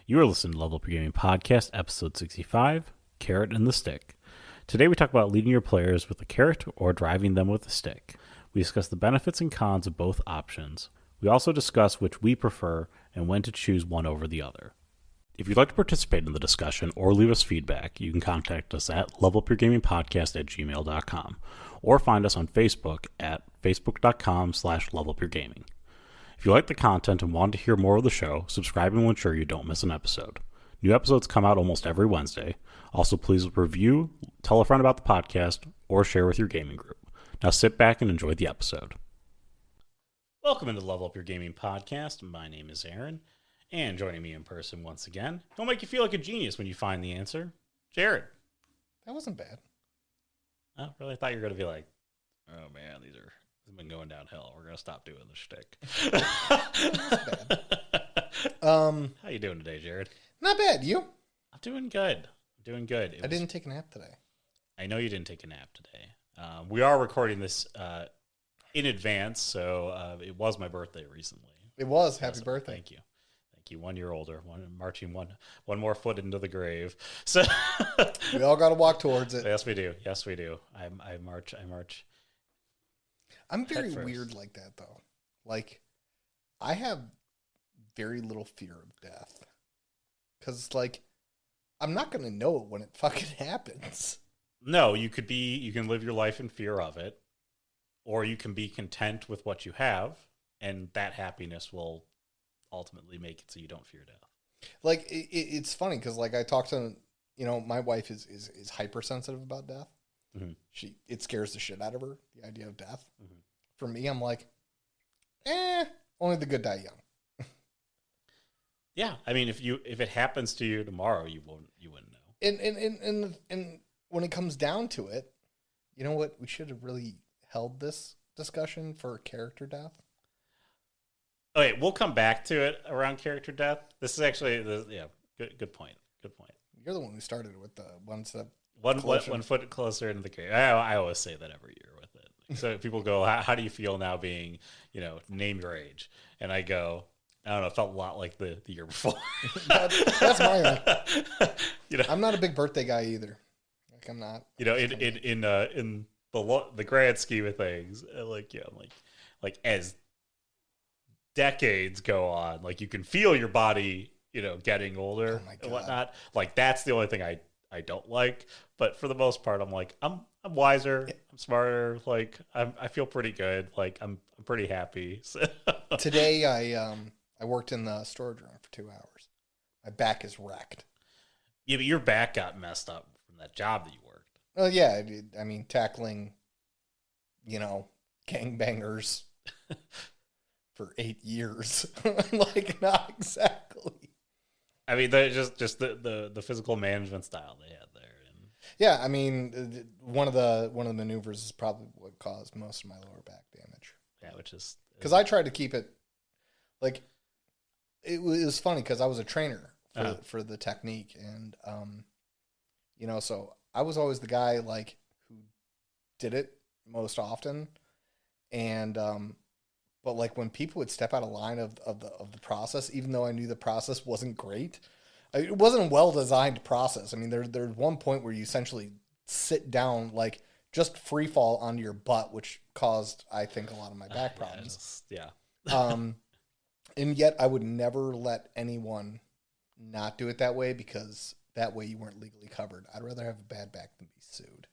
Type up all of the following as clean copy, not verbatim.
You are listening to Level Up Your Gaming Podcast, episode 65, Carrot and the Stick. Today we talk about leading your players with a carrot or driving them with a stick. We discuss the benefits and cons of both options. We also discuss which we prefer and when to choose one over the other. If you'd like to participate in the discussion or leave us feedback, you can contact us at levelupyourgamingpodcast@gmail.com or find us on Facebook at facebook.com/levelupyourgaming. If you like the content and want to hear more of the show, subscribe and we'll ensure you don't miss an episode. New episodes come out almost every Wednesday. Also, please review, tell a friend about the podcast, or share with your gaming group. Now sit back and enjoy the episode. Welcome into Level Up Your Gaming Podcast. My name is Aaron, and joining me in person once again, don't make you feel like a genius when you find the answer, Jared. That wasn't bad. Oh, really? I thought you were going to be like, oh man, these have been going downhill. We're going to stop doing the shtick. How you doing today, Jared? Not bad. You? I'm doing good. I didn't take a nap today. I know you didn't take a nap today. We are recording this in advance, so it was my birthday recently. It was. Happy birthday. Thank you. 1 year older, marching one more foot into the grave. So we all got to walk towards it. Yes, we do. I march. I'm very weird like that, though. Like, I have very little fear of death. Because, like, I'm not going to know it when it fucking happens. No, you can live your life in fear of it, or you can be content with what you have, and that happiness will ultimately make it so you don't fear death. Like, it's funny, because, like, I talked to, my wife is hypersensitive about death. Mm-hmm. It scares the shit out of her, the idea of death. Mm-hmm. For me, I'm like, only the good die young. Yeah, I mean, if it happens to you tomorrow, you wouldn't know. And when it comes down to it, you know what? We should have really held this discussion for character death. Okay, we'll come back to it around character death. This is actually good point. You're the one who started with the one step. One foot closer into the grave. I always say that every year with it. So people go, how do you feel now being, name your age? And I go, I don't know, it felt a lot like the year before. That's my I'm not a big birthday guy either. Like, I'm not. In the grand scheme of things, I'm like as decades go on, like you can feel your body, getting older and whatnot. Like that's the only thing I don't like. But for the most part, I'm like, I'm wiser, I'm smarter. Like I feel pretty good. Like I'm pretty happy. So. Today I worked in the storage room for 2 hours. My back is wrecked. Yeah, but your back got messed up from that job that you worked. Oh yeah, I mean tackling, gangbangers for 8 years. Like not exactly. I mean, just the physical management style they had there. And yeah, I mean, one of the maneuvers is probably what caused most of my lower back damage. Yeah, which is because I tried to keep it like it was funny because I was a trainer for the technique, and so I was always the guy like who did it most often, and but like when people would step out of line of the process, even though I knew the process wasn't great, it wasn't a well-designed process. I mean, there's one point where you essentially sit down, like just free fall onto your butt, which caused, I think, a lot of my back problems. Yeah. And yet I would never let anyone not do it that way because that way you weren't legally covered. I'd rather have a bad back than be sued.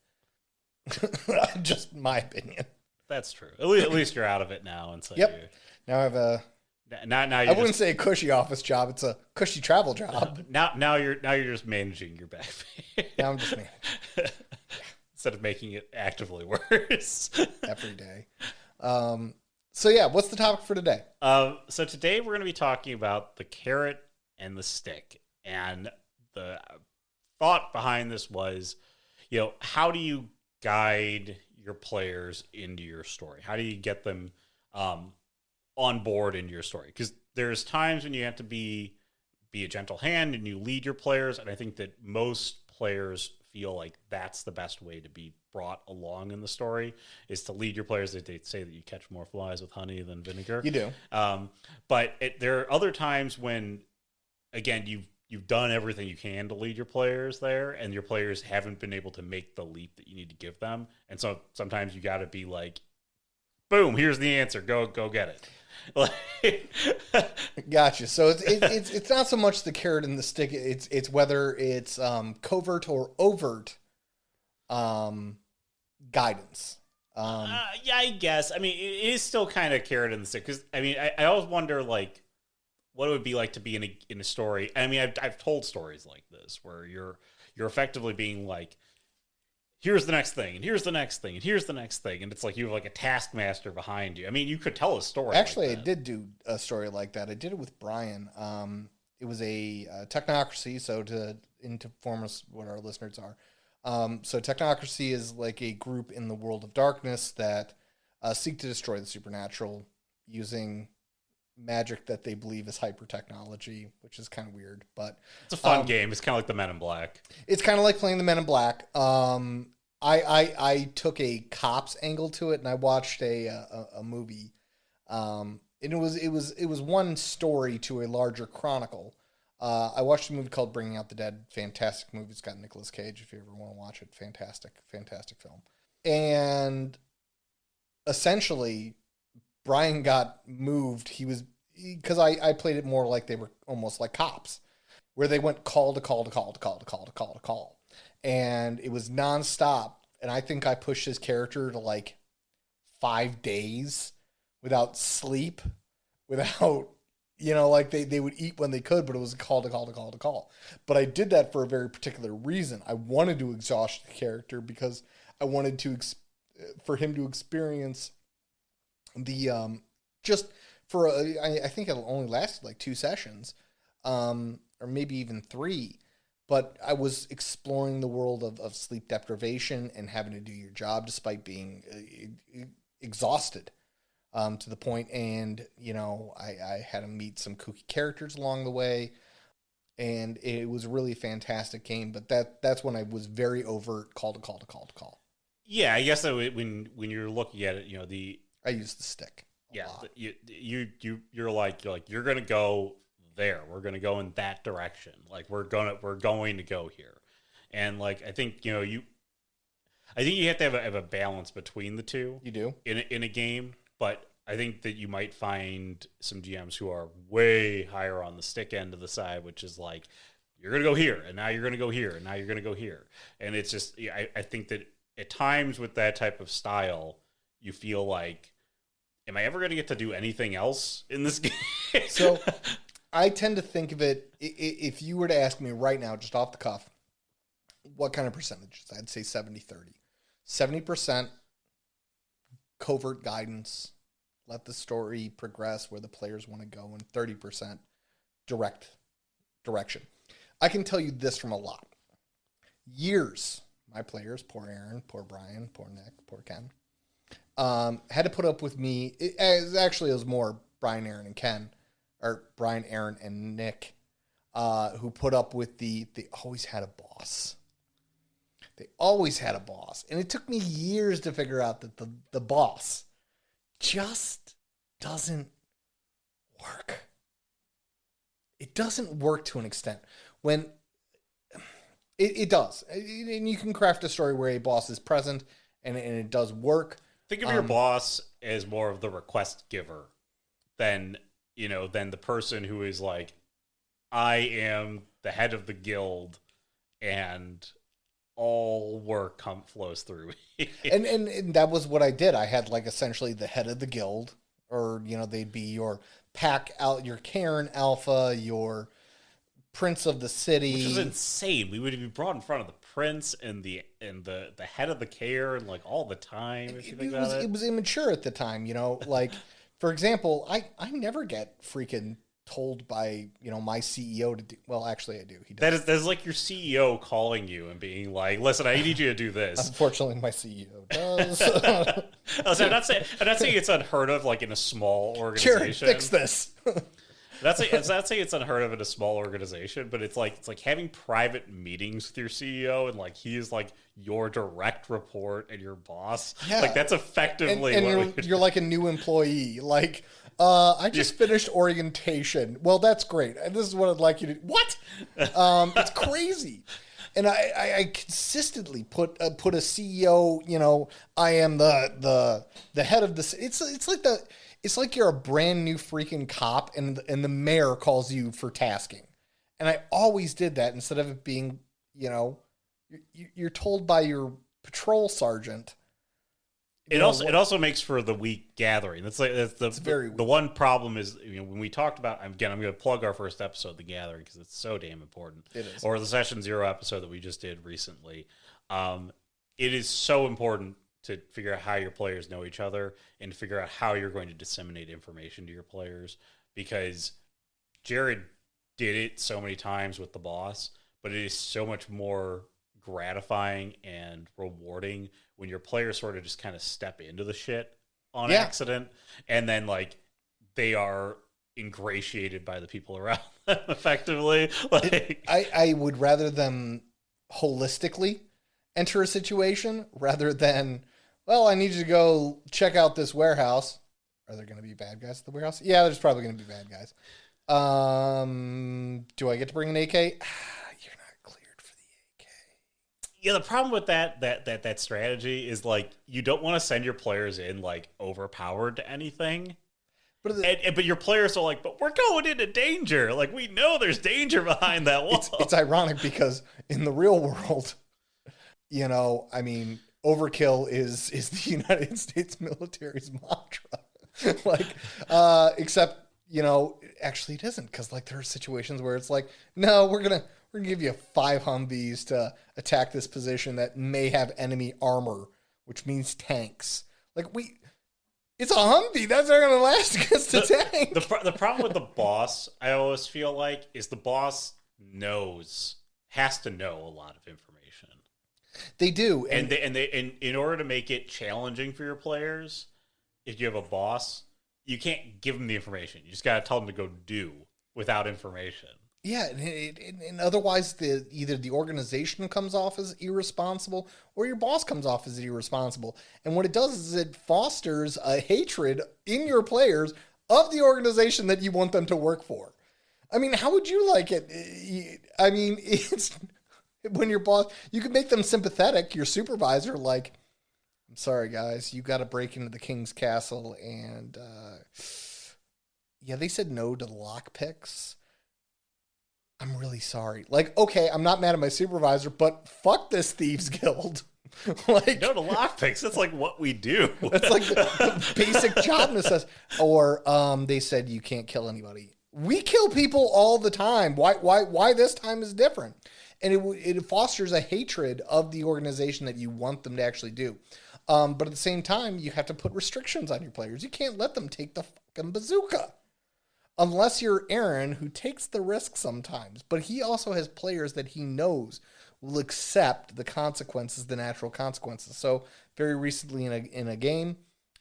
Just my opinion. That's true. At least you're out of it now. And so yep. Now I have a. Now I wouldn't say a cushy office job. It's a cushy travel job. Now you're just managing your back pain. Now I'm just managing. Instead of making it actively worse. Every day. So yeah, what's the topic for today? So today we're going to be talking about the carrot and the stick. And the thought behind this was, how do you guide your players into your story? How do you get them on board into your story? Because there's times when you have to be a gentle hand and you lead your players, and I think that most players feel like that's the best way to be brought along in the story, is to lead your players. They say that you catch more flies with honey than vinegar. You do. But there are other times when, again, you've done everything you can to lead your players there, and your players haven't been able to make the leap that you need to give them. And so sometimes you got to be like, boom, here's the answer. Go get it. Gotcha. So it's not so much the carrot and the stick. It's whether it's covert or overt guidance. Yeah, I guess. I mean, it is still kind of carrot and the stick, because I mean, I always wonder like what it would be like to be in a story. I mean, I've told stories like this where you're effectively being like, here's the next thing, and here's the next thing, and here's the next thing, and it's like you have like a taskmaster behind you. I mean, you could tell a story. Actually, like I did do a story like that. I did it with Brian. It was a technocracy. So to inform us what our listeners are, so technocracy is like a group in the world of darkness that seek to destroy the supernatural using magic that they believe is hyper technology, which is kind of weird, but it's a fun game. It's kind of like the Men in Black. It's kind of like playing the Men in Black. I took a cops angle to it, and I watched a movie. And it was one story to a larger chronicle. I watched a movie called Bringing Out the Dead. Fantastic movie. It's got Nicolas Cage if you ever want to watch it. Fantastic film. And essentially, Brian got moved. Because I played it more like they were almost like cops, where they went call to call to call to call to call to call to call. And it was nonstop. And I think I pushed his character to like 5 days without sleep, without, like they would eat when they could, but it was call to call to call to call. But I did that for a very particular reason. I wanted to exhaust the character because I wanted for him to experience the just for I think it only lasted like 2 sessions, or maybe even 3. But I was exploring the world of sleep deprivation and having to do your job despite being exhausted to the point. And I had to meet some kooky characters along the way, and it was really a fantastic game. But that's when I was very overt call to call to call to call. Yeah, I guess that when you're looking at it, I use the stick. You're like you're gonna go there. We're gonna go in that direction. Like we're going to go here, and like I think you have to have a balance between the two. You do in a game, but I think that you might find some GMs who are way higher on the stick end of the side, which is like you're gonna go here, and now you're gonna go here, and now you're gonna go here, and it's just I think that at times with that type of style, you feel like, am I ever going to get to do anything else in this game? So I tend to think of it, if you were to ask me right now, just off the cuff, what kind of percentages? I'd say 70-30. 70% covert guidance, let the story progress where the players want to go, and 30% direct direction. I can tell you this from a lot. Years, my players, poor Aaron, poor Brian, poor Nick, poor Ken, had to put up with me. It was more Brian, Aaron, and Ken, or Brian, Aaron, and Nick, who put up with they always had a boss. They always had a boss. And it took me years to figure out that the boss just doesn't work. It doesn't work to an extent. When it does. And you can craft a story where a boss is present and it does work. Think of your boss as more of the request giver than the person who is like, I am the head of the guild and all work flows through me. and that was what I did. I had like essentially the head of the guild, or they'd be your pack out, your Karen Alpha, your prince of the city, which is insane. We would be brought in front of the prince and the head of the care and like all the time. It was immature at the time, like for example, I never get freaking told by my CEO to do. Well, actually, I do. He does. That is like your CEO calling you and being like, "Listen, I need you to do this." Unfortunately, my CEO does. I'm not saying it's unheard of, like in a small organization. Sure, fix this. It's not saying it's unheard of in a small organization, but it's like having private meetings with your CEO and like he is like your direct report and your boss. Yeah. Like that's effectively and you're like a new employee. Like I just finished orientation. Well, that's great. And this is what I'd like you to. What? It's crazy. And I consistently put a CEO. I am the head of this. It's like you're a brand new freaking cop, and the mayor calls you for tasking. And I always did that instead of it being, you're told by your patrol sergeant. It also makes for the weak gathering. It's very weak. The one problem is when we talked about, again, I'm going to plug our first episode, The Gathering, because it's so damn important. It is. Or the Session Zero episode that we just did recently. It is so important to figure out how your players know each other and figure out how you're going to disseminate information to your players, because Jared did it so many times with the boss, but it is so much more gratifying and rewarding when your players sort of just kind of step into the shit on accident, and then like they are ingratiated by the people around them effectively. Like I would rather them holistically enter a situation rather than, well, I need you to go check out this warehouse. Are there going to be bad guys at the warehouse? Yeah, there's probably going to be bad guys. Do I get to bring an AK? You're not cleared for the AK. Yeah, the problem with that strategy is like you don't want to send your players in like overpowered to anything. But your players are like, but we're going into danger. Like, we know there's danger behind that wall. It's ironic because in the real world, overkill is the United States military's mantra. Except, actually it isn't, because like there are situations where it's like, no, we're gonna give you 5 Humvees to attack this position that may have enemy armor, which means tanks. It's a Humvee. That's not going to last against a tank. The problem with the boss, I always feel like, is the boss has to know a lot of information. They do. And in order to make it challenging for your players, if you have a boss, you can't give them the information. You just got to tell them to go do without information. Yeah, and otherwise either the organization comes off as irresponsible or your boss comes off as irresponsible. And what it does is it fosters a hatred in your players of the organization that you want them to work for. I mean, how would you like it? I mean, it's when your boss, you can make them sympathetic, your supervisor, like, I'm sorry, guys, you got to break into the king's castle. And, they said no to the lockpicks. I'm really sorry. Like, okay, I'm not mad at my supervisor, but fuck this thieves guild. Like, no to lockpicks. That's like what we do. That's like the basic job necessity. Or they said you can't kill anybody. We kill people all the time. Why this time is different? And it fosters a hatred of the organization that you want them to actually do. But at the same time, you have to put restrictions on your players. You can't let them take the fucking bazooka. Unless you're Aaron, who takes the risk sometimes. But he also has players that he knows will accept the consequences, the natural consequences. So very recently in a game,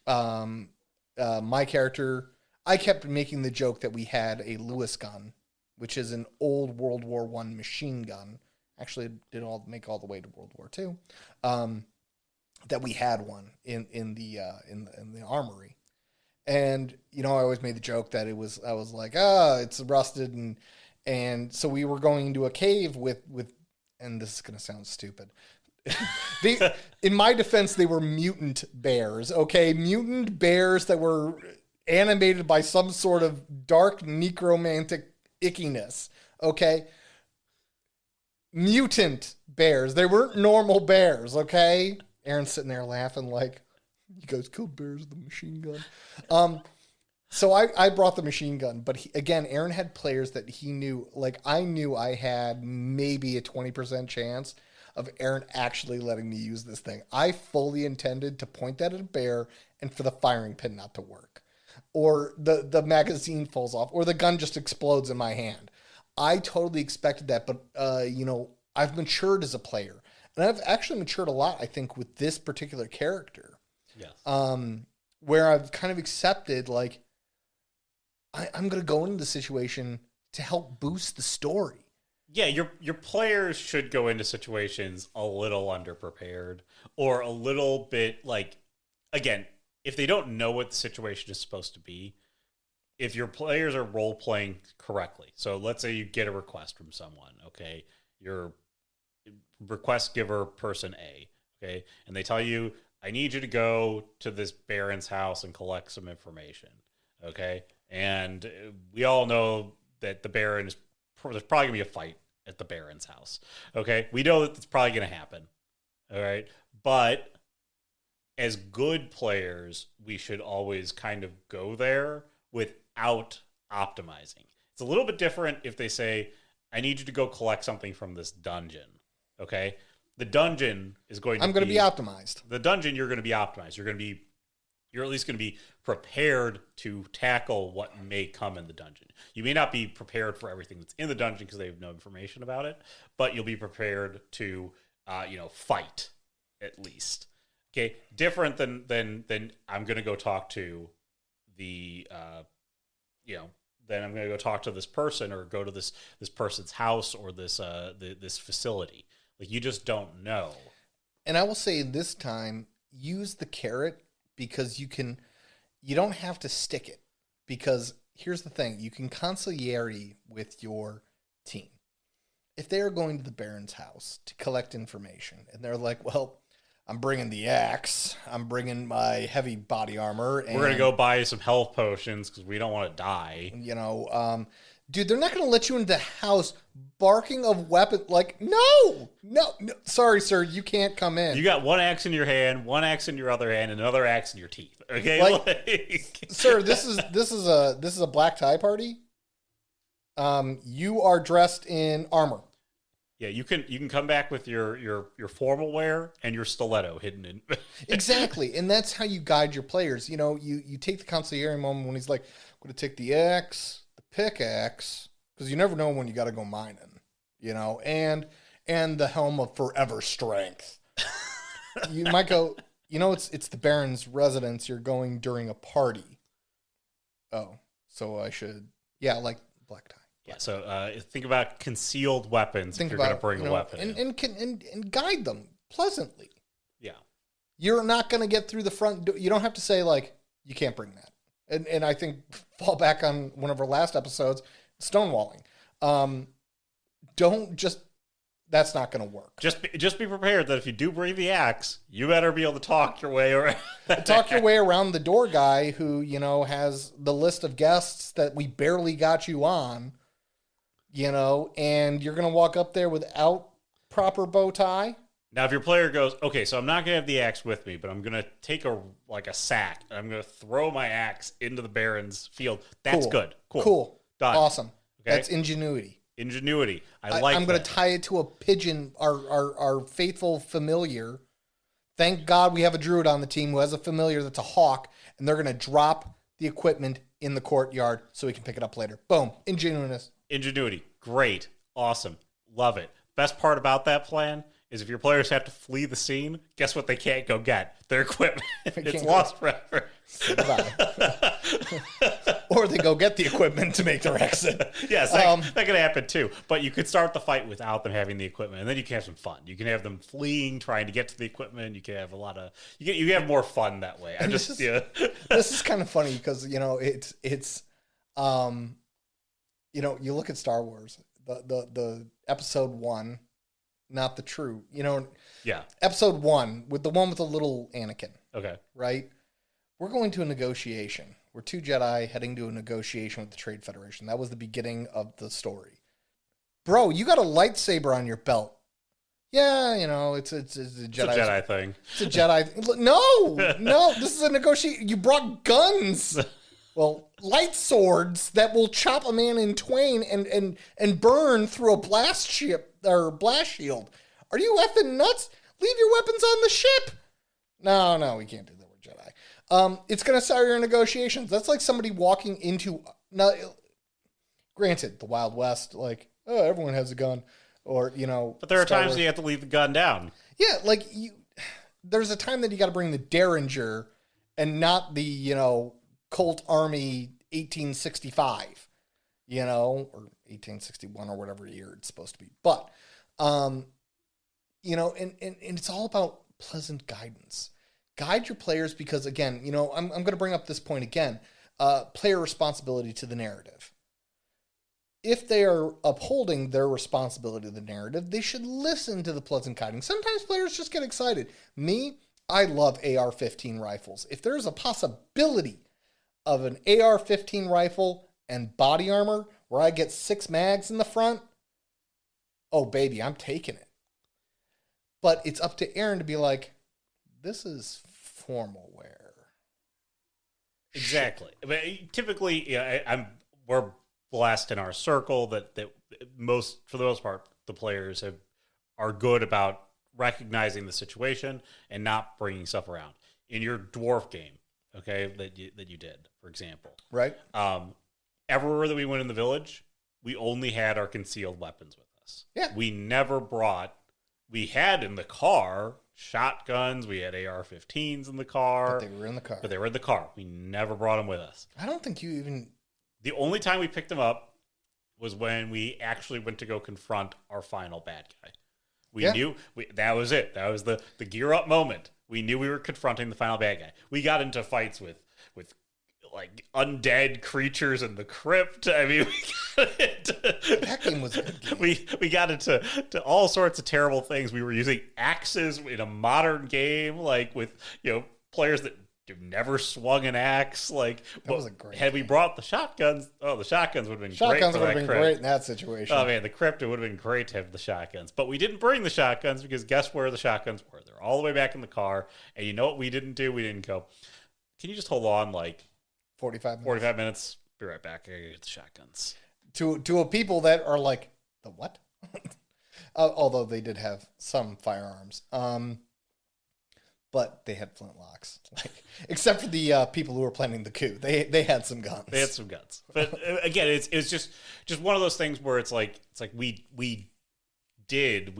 my character, I kept making the joke that we had a Lewis gun, which is an old World War I machine gun. Actually, it did make all the way to World War II. That we had one in the armory. And, I always made the joke that I was like, it's rusted. And so we were going into a cave with, and this is going to sound stupid. In my defense, they were mutant bears, okay? Mutant bears that were animated by some sort of dark necromantic ickiness, okay? Mutant bears. They weren't normal bears, okay? Aaron's sitting there laughing like, you guys killed bears with a machine gun. So I brought the machine gun, but again, Aaron had players that he knew, like I knew I had maybe a 20% chance of Aaron actually letting me use this thing. I fully intended to point that at a bear and for the firing pin not to work. Or the magazine falls off, or the gun just explodes in my hand. I totally expected that, but I've matured as a player. And I've actually matured a lot, I think, with this particular character. Yes. Where I've kind of accepted, like, I'm going to go into the situation to help boost the story. Yeah, your players should go into situations a little underprepared or a little bit like, again, if they don't know what the situation is supposed to be, if your players are role playing correctly, so let's say you get a request from someone, okay, your request giver person A, okay, and they tell you, I need you to go to this Baron's house and collect some information, okay, and we all know that there's probably gonna be a fight at the Baron's house, okay, we know that it's probably gonna happen, all right, but as good players, we should always kind of go there without optimizing. It's a little bit different if they say, I need you to go collect something from this dungeon. Okay? The dungeon is going to I'm going to be optimized. The dungeon, you're going to be optimized. You're at least going to be prepared to tackle what may come in the dungeon. You may not be prepared for everything that's in the dungeon because they have no information about it, but you'll be prepared to, fight at least. Okay, different than I'm going to go talk to the, then I'm going to go talk to this person or go to this person's house or this facility. Like, you just don't know. And I will say this time, use the carrot because you don't have to stick it. Because here's the thing, you can conciliarity with your team. If they are going to the Baron's house to collect information and they're like, well, I'm bringing the axe. I'm bringing my heavy body armor. And, we're going to go buy some health potions because we don't want to die. Dude, they're not going to let you into the house barking of weapon. Like, no. Sorry, sir. You can't come in. You got one axe in your hand, one axe in your other hand, and another axe in your teeth. Okay? Sir, this is a black tie party. You are dressed in armor. Yeah, you can come back with your formal wear and your stiletto hidden in. Exactly, and that's how you guide your players. You take the consigliere moment when he's like, I'm going to take the axe, the pickaxe, because you never know when you got to go mining, and the helm of forever strength. You might go, it's the Baron's residence. You're going during a party. Oh, so I should, like black tie. Yeah, so think about concealed weapons if you're going to bring a weapon. And guide them pleasantly. Yeah. You're not going to get through the front door. You don't have to say, like, you can't bring that. And I think, fall back on one of our last episodes, stonewalling. That's not going to work. Just be prepared that if you do bring the axe, you better be able to talk your way around. Talk your way around the door guy who, has the list of guests that we barely got you on. And you're going to walk up there without proper bow tie. Now, if your player goes, okay, so I'm not going to have the axe with me, but I'm going to take a sack, and I'm going to throw my axe into the Baron's field. That's good. Cool. Done. Awesome. Okay? That's ingenuity. I'm going to tie it to a pigeon, our faithful familiar. Thank God we have a druid on the team who has a familiar that's a hawk, and they're going to drop the equipment in the courtyard so we can pick it up later. Boom. Ingenuity. Great. Awesome. Love it. Best part about that plan is if your players have to flee the scene, guess what they can't go get? Their equipment. It's lost forever. Or they go get the equipment to make their exit. Yes, that could happen too. But you could start the fight without them having the equipment, and then you can have some fun. You can have them fleeing, trying to get to the equipment. You can have you have more fun that way. This is kind of funny because it's you look at Star Wars, the episode 1, not the true, episode 1 with the one with the little Anakin. Okay. Right? We're going to a negotiation. We're 2 Jedi heading to a negotiation with the Trade Federation. That was the beginning of the story. Bro, you got a lightsaber on your belt. Yeah, it's a Jedi. It's a Jedi thing. It's a Jedi. No, this is a negotiation. You brought guns. Well, light swords that will chop a man in twain and burn through a blast shield. Are you effing nuts? Leave your weapons on the ship. No, we can't do that. We're Jedi. It's going to start your negotiations. That's like somebody walking into. Now, granted, the Wild West, like, oh, everyone has a gun, or But there are times you have to leave the gun down. Yeah, like there's a time that you got to bring the Derringer, and not the Colt Army 1865, or 1861 or whatever year it's supposed to be. But, and it's all about pleasant guidance. Guide your players because, again, I'm going to bring up this point again. player responsibility to the narrative. If they are upholding their responsibility to the narrative, they should listen to the pleasant guiding. Sometimes players just get excited. Me, I love AR-15 rifles. If there's a possibility of an AR-15 rifle and body armor where I get 6 mags in the front, oh baby, I'm taking it. But it's up to Aaron to be like, this is formal wear. Exactly. But typically, we're blessed in our circle that for the most part, the players are good about recognizing the situation and not bringing stuff around. In your dwarf game, okay, that you did, for example, right? Everywhere that we went in the village, we only had our concealed weapons with us. Yeah, we never brought. We had in the car shotguns. We had AR-15s in the car. But they were in the car. We never brought them with us. I don't think you even. The only time we picked them up was when we actually went to go confront our final bad guy. We knew that was it. That was the gear up moment. We knew we were confronting the final bad guy. We got into fights with like undead creatures in the crypt. I mean, that game was a good game. We got into all sorts of terrible things. We were using axes in a modern game, like with players that have never swung an axe. Like, that was a great had game. we brought the shotguns, the shotguns would have been shotguns great. Would have been great in that situation. Oh man, the crypt, it would have been great to have the shotguns. But we didn't bring the shotguns because guess where the shotguns were? They're all the way back in the car. And you know what we didn't do? We didn't go, can you just hold on like 45 minutes? Be right back. I gotta get the shotguns. To a people that are like, the what? Although they did have some firearms. But they had flintlocks, except for the people who were planning the coup. They had some guns. They had some guns. But again, it's just one of those things where it's like we enacted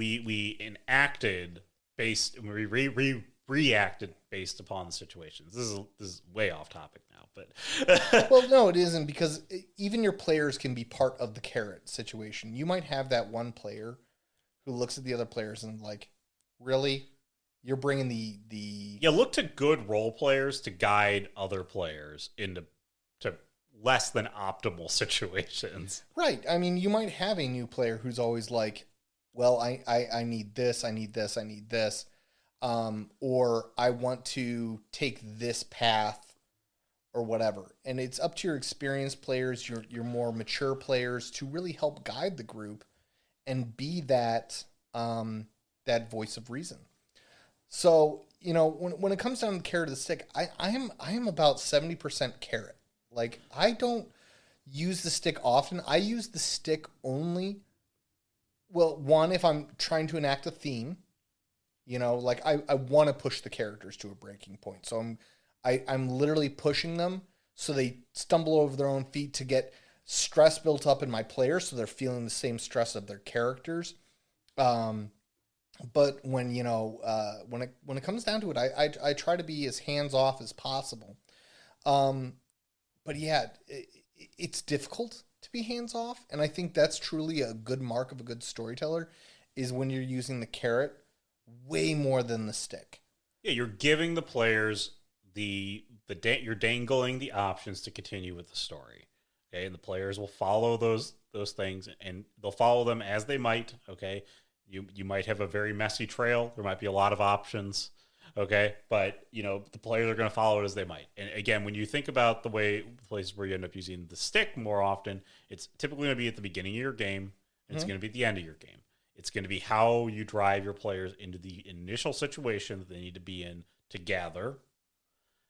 based, we reacted based upon the situations. This is way off topic now, but well, no, it isn't, because even your players can be part of the carrot situation. You might have that one player who looks at the other players and like, really. You're bringing the look to good role players to guide other players into less than optimal situations. Right. I mean, you might have a new player who's always like, well, I need this, I need this, I need this. Or I want to take this path or whatever. And it's up to your experienced players, your more mature players, to really help guide the group and be that voice of reason. So, when it comes down to the carrot of the stick, I am about 70% carrot. Like, I don't use the stick often. I use the stick only, well, one, if I'm trying to enact a theme, like I want to push the characters to a breaking point. So I'm literally pushing them so they stumble over their own feet to get stress built up in my players so they're feeling the same stress of their characters. But when when it comes down to it, I try to be as hands off as possible. But yeah, it's difficult to be hands off, and I think that's truly a good mark of a good storyteller, is when you're using the carrot way more than the stick. Yeah, you're giving the players you're dangling the options to continue with the story. Okay, and the players will follow those things, and they'll follow them as they might. Okay. You might have a very messy trail. There might be a lot of options, okay? But, the players are going to follow it as they might. And again, when you think about the places where you end up using the stick more often, it's typically going to be at the beginning of your game, and it's going to be at the end of your game. It's going to be how you drive your players into the initial situation that they need to be in to gather.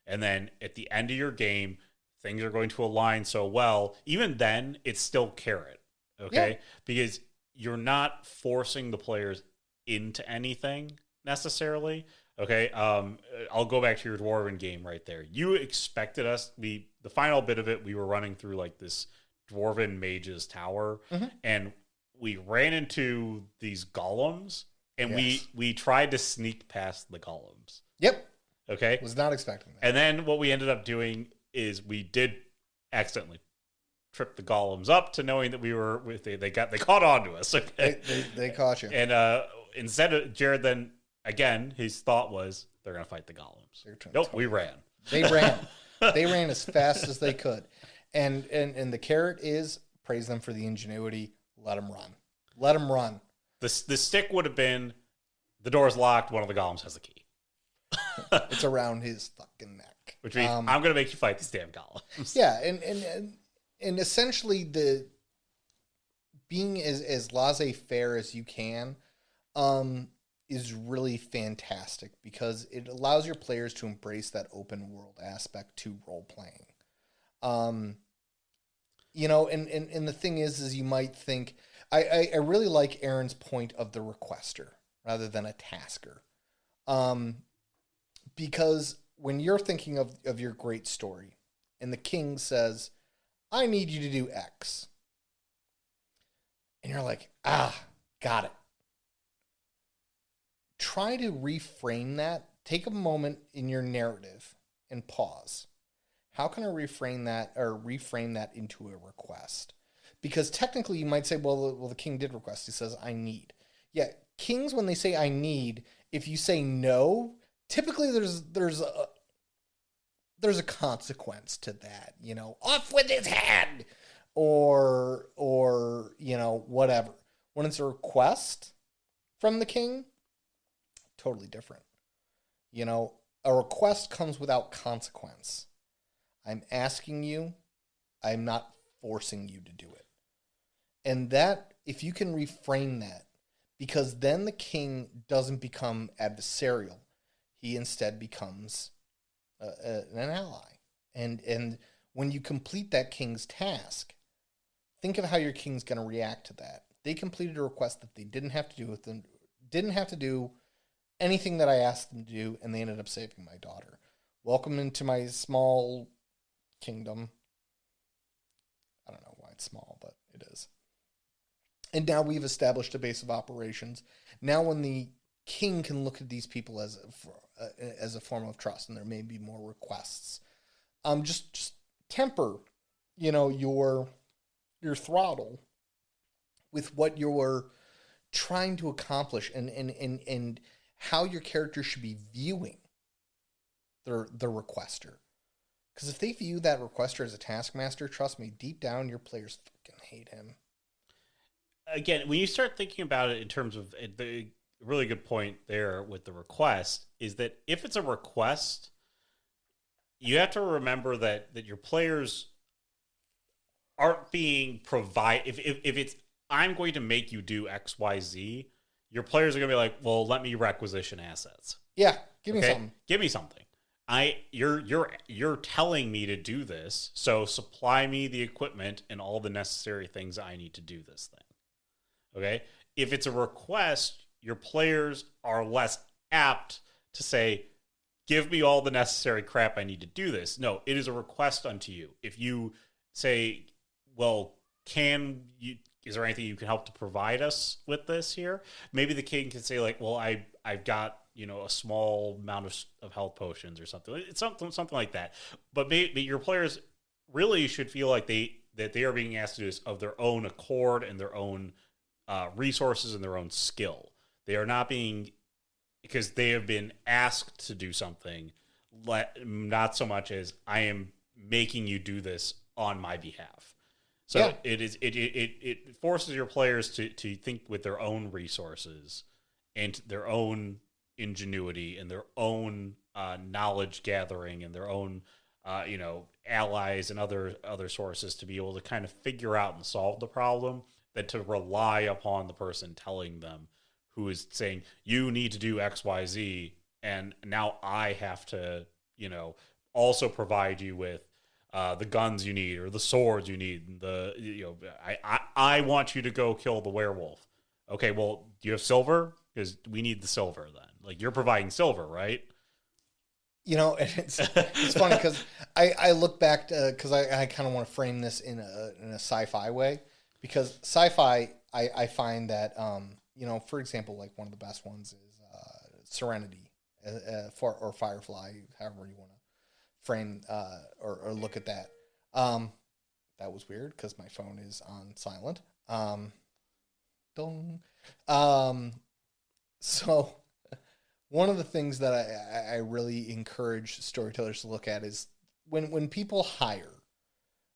And then at the end of your game, things are going to align so well. Even then, it's still carrot, okay? Yeah. Because you're not forcing the players into anything necessarily. Okay. I'll go back to your Dwarven game right there. You expected us, the final bit of it, we were running through like this Dwarven mage's tower, and we ran into these golems, and we tried to sneak past the golems. Yep. Okay. Was not expecting that. And then what we ended up doing is we did accidentally trip the golems up to knowing that we were they caught on to us. Okay, they caught you. And instead of Jared, then again his thought was they're gonna fight the golems. Nope, we ran. They ran. They ran as fast as they could. And the carrot is praise them for the ingenuity. Let them run. Let them run. The stick would have been the door's locked. One of the golems has the key. It's around his fucking neck. Which means I'm going to make you fight these damn golems. Yeah, and essentially the being as laissez-faire as you can is really fantastic because it allows your players to embrace that open world aspect to role playing. You know, and the thing is you might think I really like Aaron's point of the requester rather than a tasker. Because when you're thinking of your great story and the king says, I need you to do X. And you're like, got it. Try to reframe that. Take a moment in your narrative and pause. How can I reframe that into a request? Because technically you might say, well, the king did request. He says, I need. Yeah, kings, when they say I need, if you say no, typically there's a consequence to that, you know, off with his head or you know, whatever. When it's a request from the king, totally different. You know, a request comes without consequence. I'm asking you, I'm not forcing you to do it. And that, if you can reframe that, because then the king doesn't become adversarial. He instead becomes an ally. And when you complete that king's task, think of how your king's going to react to that. They completed a request that they didn't have to do with them, didn't have to do anything that I asked them to do, and they ended up saving my daughter. Welcome into my small kingdom. I don't know why it's small, but it is. And now we've established a base of operations. Now when the king can look at these people as a form of trust, and there may be more requests. Just temper, you know, your throttle with what you're trying to accomplish, and how your character should be viewing the requester. Because if they view that requester as a taskmaster, trust me, deep down your players fucking hate him. Again, when you start thinking about it in terms of the really good point there with the request is that if it's a request, you have to remember that your players aren't being provided. If it's, I'm going to make you do X, Y, Z, your players are going to be like, well, let me requisition assets. Yeah, give me something. Give me something. You're telling me to do this, so supply me the equipment and all the necessary things I need to do this thing. Okay? If it's a request, your players are less apt to say, give me all the necessary crap I need to do this. No, it is a request unto you. If you say, well, is there anything you can help to provide us with this here? Maybe the king can say, like, well, I've got, you know, a small amount of health potions or something. It's something like that. But maybe your players really should feel like that they are being asked to do this of their own accord and their own resources and their own skill. They are not being, because they have been asked to do something, not so much as I am making you do this on my behalf. So yeah. It forces your players to think with their own resources and their own ingenuity and their own knowledge gathering and their own allies and other sources to be able to kind of figure out and solve the problem, than to rely upon the person telling them, who is saying, you need to do X, Y, Z, and now I have to, you know, also provide you with the guns you need or the swords you need. I want you to go kill the werewolf. Okay, well, do you have silver? Because we need the silver then. Like, you're providing silver, right? You know, and it's funny because I look back because I kind of want to frame this in a sci-fi way, because sci-fi I find that you know, for example, like one of the best ones is Serenity or Firefly, however you want to frame or look at that. That was weird because my phone is on silent. So one of the things that I really encourage storytellers to look at is when people hire,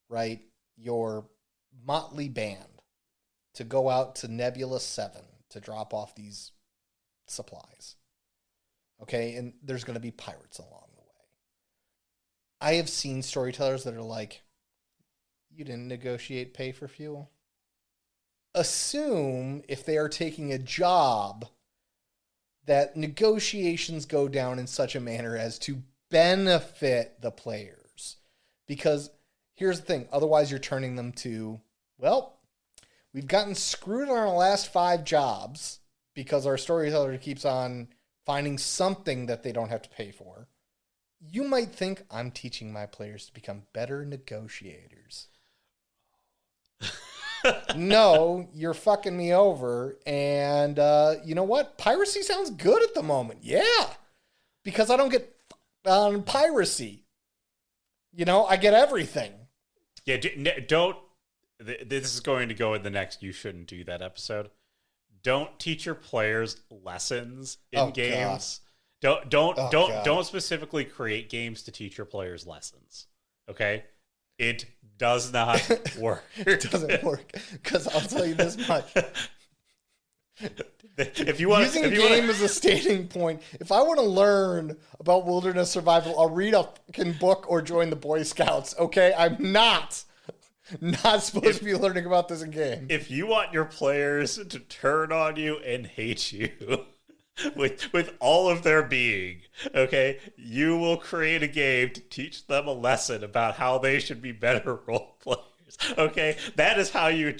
right, your motley band to go out to Nebula 7 to drop off these supplies, okay, and there's going to be pirates along the way. I have seen storytellers that are like, you didn't negotiate pay for fuel. Assume if they are taking a job that negotiations go down in such a manner as to benefit the players. Because here's the thing, otherwise you're turning them to, well, we've gotten screwed on our last 5 jobs because our storyteller keeps on finding something that they don't have to pay for. You might think, I'm teaching my players to become better negotiators. No, you're fucking me over. And you know what? Piracy sounds good at the moment. Yeah. Because I don't get on piracy. You know, I get everything. Yeah, don't. This is going to go in the next You Shouldn't Do That episode. Don't teach your players lessons in games. God. Don't specifically create games to teach your players lessons. Okay? It does not work. It doesn't work. Because I'll tell you this much. Using game as a stating point, if I want to learn about wilderness survival, I'll read a fucking book or join the Boy Scouts. Okay? I'm not supposed to be learning about this in game. If you want your players to turn on you and hate you with all of their being, okay, you will create a game to teach them a lesson about how they should be better role players. Okay, that's how you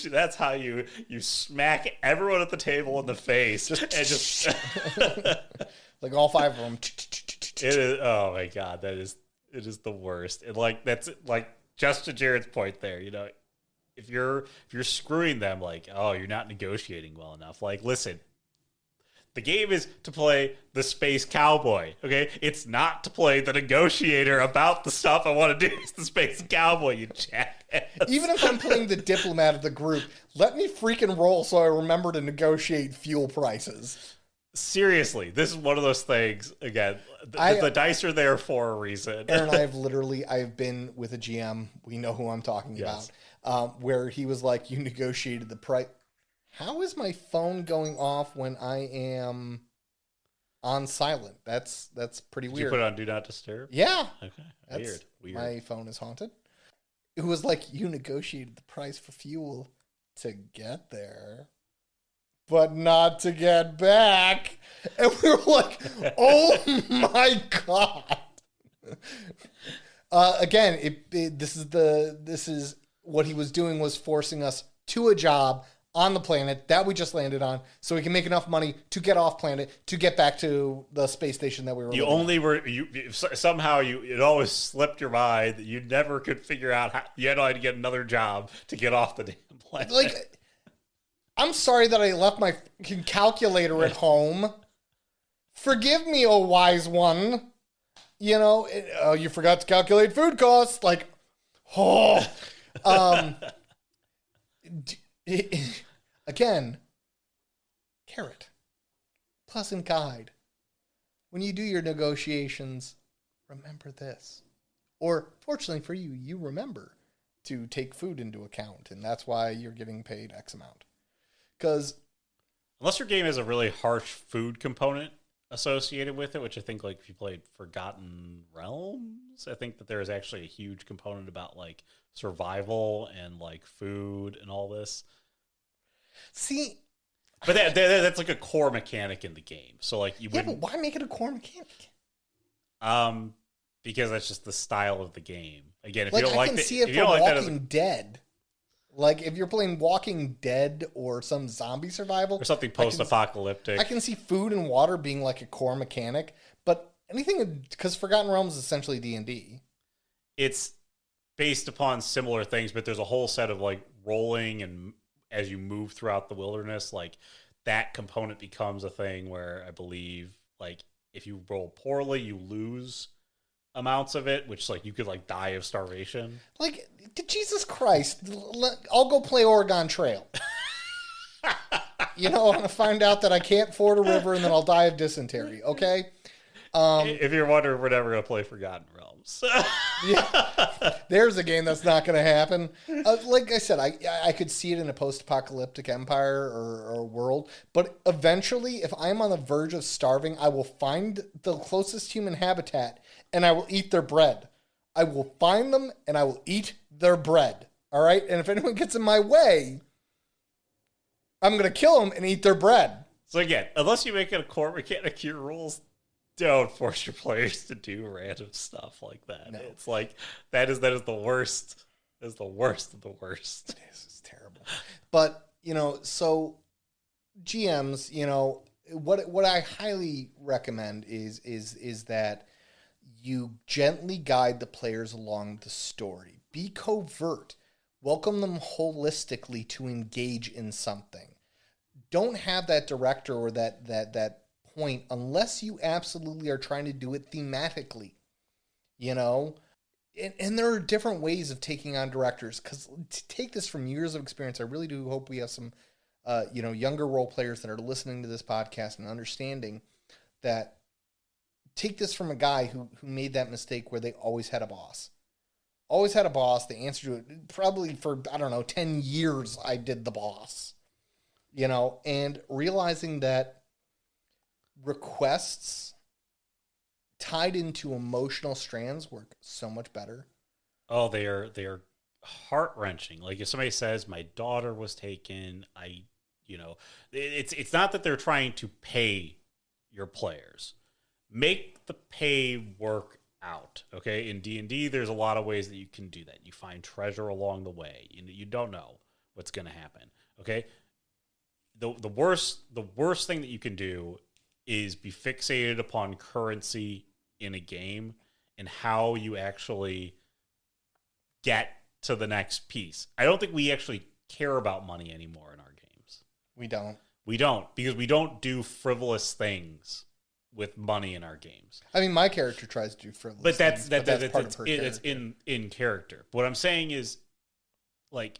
smack everyone at the table in the face and just like all 5 of them. It is. Oh my god, it is the worst. And like that's like just to Jared's point there. You know, if you're screwing them, like, oh, you're not negotiating well enough. Like, listen. The game is to play the space cowboy, okay? It's not to play the negotiator about the stuff I want to do. It's the space cowboy, you jackass. Even if I'm playing the diplomat of the group, let me freaking roll so I remember to negotiate fuel prices. Seriously, this is one of those things, again, the dice are there for a reason. Aaron and I've been with a GM, we know who I'm talking about, where he was like, you negotiated the price. How is my phone going off when I am on silent? That's pretty weird. Did you put it on Do Not Disturb? Yeah. Okay. Weird. My phone is haunted. It was like, you negotiated the price for fuel to get there, but not to get back. And we were like, oh my God. Again, this is what he was doing, was forcing us to a job on the planet that we just landed on, so we can make enough money to get off planet to get back to the space station that we were. It always slipped your mind that you never could figure out how you had to get another job to get off the damn planet. Like, I'm sorry that I left my calculator at home. Forgive me, oh wise one. You know, you forgot to calculate food costs. Like, again, carrot, pleasant guide. When you do your negotiations, remember this. Or, fortunately for you, you remember to take food into account, and that's why you're getting paid X amount. Because unless your game has a really harsh food component associated with it, which I think, like, if you played Forgotten Realms, I think that there is actually a huge component about, like, survival and, like, food and all this. See, but that's like a core mechanic in the game. So, like, but why make it a core mechanic? Because that's just the style of the game. Again, if like, you don't I like can it, see it from Walking Dead. Like, if you're playing Walking Dead or some zombie survival, or something post-apocalyptic, I can see food and water being like a core mechanic. But anything, because Forgotten Realms is essentially D&D. It's based upon similar things, but there's a whole set of, like, rolling, and as you move throughout the wilderness, like, that component becomes a thing where I believe, like, if you roll poorly, you lose amounts of it, which, like, you could, like, die of starvation. Like, Jesus Christ, I'll go play Oregon Trail. You know, I'm going to find out that I can't ford a river and then I'll die of dysentery, okay? If you're wondering, we're never going to play Forgotten Realms. Yeah, there's a game that's not going to happen. Like I said, I could see it in a post-apocalyptic empire or world, but eventually, if I'm on the verge of starving, I will find the closest human habitat and I will eat their bread. I will find them and I will eat their bread. All right, and if anyone gets in my way, I'm going to kill them and eat their bread. So again, unless you make it a core mechanic, your rules don't force your players to do random stuff like that. No. It's like that is the worst. Is the worst of the worst. It's terrible. But so GMs, what I highly recommend is that you gently guide the players along the story. Be covert. Welcome them holistically to engage in something. Don't have that director or that point unless you absolutely are trying to do it thematically, and there are different ways of taking on directors, because to take this from years of experience, I really do hope we have some younger role players that are listening to this podcast and understanding that. Take this from a guy who made that mistake where they always had a boss. Always had a boss. They answered to it probably for 10 years. I did the boss, and realizing that requests tied into emotional strands work so much better. Oh, they are heart-wrenching. Like if somebody says my daughter was taken, it's not that they're trying to pay your players. Make the pay work out. Okay, in D&D, there's a lot of ways that you can do that. You find treasure along the way. You don't know what's going to happen. Okay, the worst thing that you can do is be fixated upon currency in a game and how you actually get to the next piece. I don't think we actually care about money anymore in our games. We don't. Because we don't do frivolous things with money in our games. I mean, my character tries to do frivolous things, but that's part of her character. It's in character. What I'm saying is, like,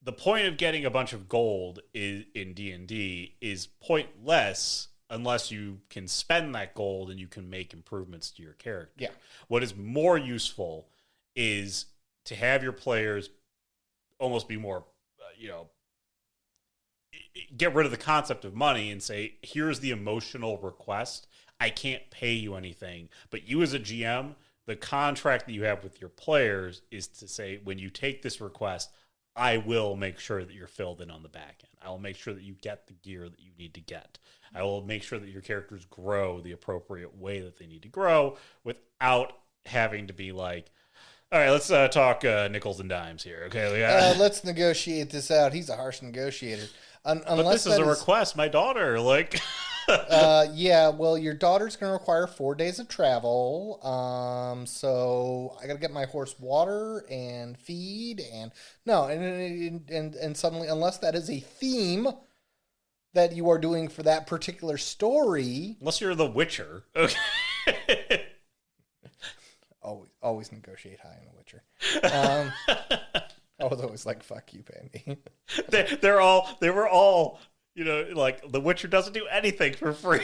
the point of getting a bunch of gold in D&D is pointless unless you can spend that gold and you can make improvements to your character. Yeah. What is more useful is to have your players almost be more, get rid of the concept of money and say, here's the emotional request. I can't pay you anything, but you as a GM, the contract that you have with your players is to say, when you take this request, I will make sure that you're filled in on the back end. I will make sure that you get the gear that you need to get. I will make sure that your characters grow the appropriate way that they need to grow without having to be like, all right, let's talk nickels and dimes here. Okay, let's negotiate this out. He's a harsh negotiator. But this is a request. My daughter, yeah, well, your daughter's going to require 4 days of travel. So I got to get my horse water and feed and suddenly, unless that is a theme that you are doing for that particular story, unless you're the Witcher, okay. Always negotiate high in The Witcher. I was always like, "Fuck you, pay me." They were all, like The Witcher doesn't do anything for free.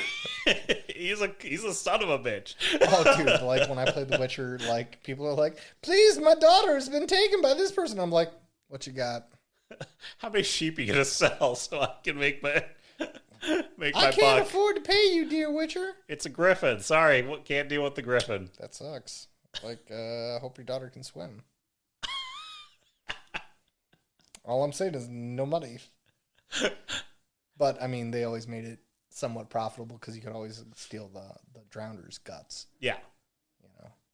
he's a son of a bitch. Oh, dude, like when I played The Witcher, like people are like, "Please, my daughter has been taken by this person." I'm like, "What you got? How many sheep are you gonna sell so I can make my I can't afford to pay you, dear Witcher. It's a griffin. Sorry, can't deal with the griffin. That sucks. Like, I hope your daughter can swim. All I'm saying is no money. But, I mean, they always made it somewhat profitable because you could always steal the drowner's guts. Yeah.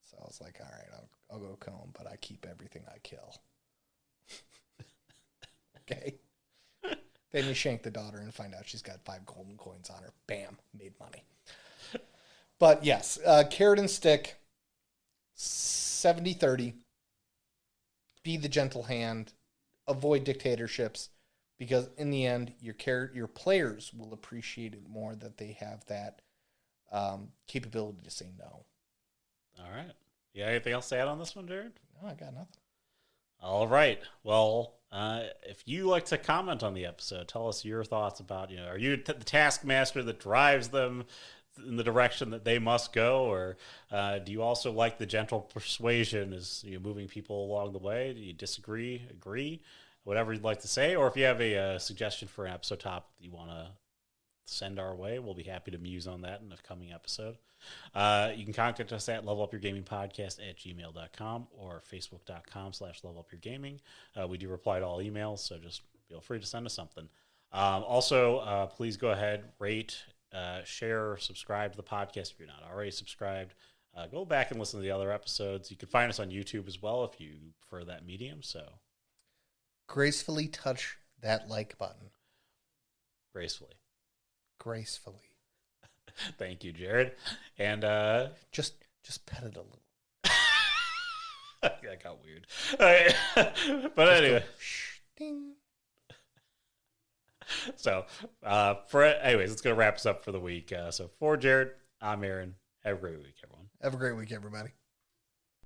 So I was like, all right, I'll go comb, but I keep everything I kill. Okay. Then you shank the daughter and find out she's got 5 golden coins on her. Bam, made money. But yes, carrot and stick, 70-30. Be the gentle hand. Avoid dictatorships, because in the end, your players will appreciate it more that they have that capability to say no. All right. You got anything else to add on this one, Jared? No, I got nothing. All right. Well, if you like to comment on the episode, tell us your thoughts about, are you the taskmaster that drives them in the direction that they must go, or do you also like the gentle persuasion as moving people along the way? Do you disagree, agree, whatever you'd like to say? Or if you have a suggestion for an episode topic that you want to send our way, we'll be happy to muse on that in a coming episode. You can contact us at levelupyourgamingpodcast@gmail.com or facebook.com/levelupyourgaming. We do reply to all emails, so just feel free to send us something. Also, please go ahead, rate, share, subscribe to the podcast if you're not already subscribed. Go back and listen to the other episodes. You can find us on YouTube as well if you prefer that medium. So gracefully touch that like button. Gracefully. Thank you, Jared. And just pet it a little. That got weird. But anyway. Ding. So, anyways, it's going to wrap us up for the week. So for Jared, I'm Aaron. Have a great week, everyone. Have a great week, everybody.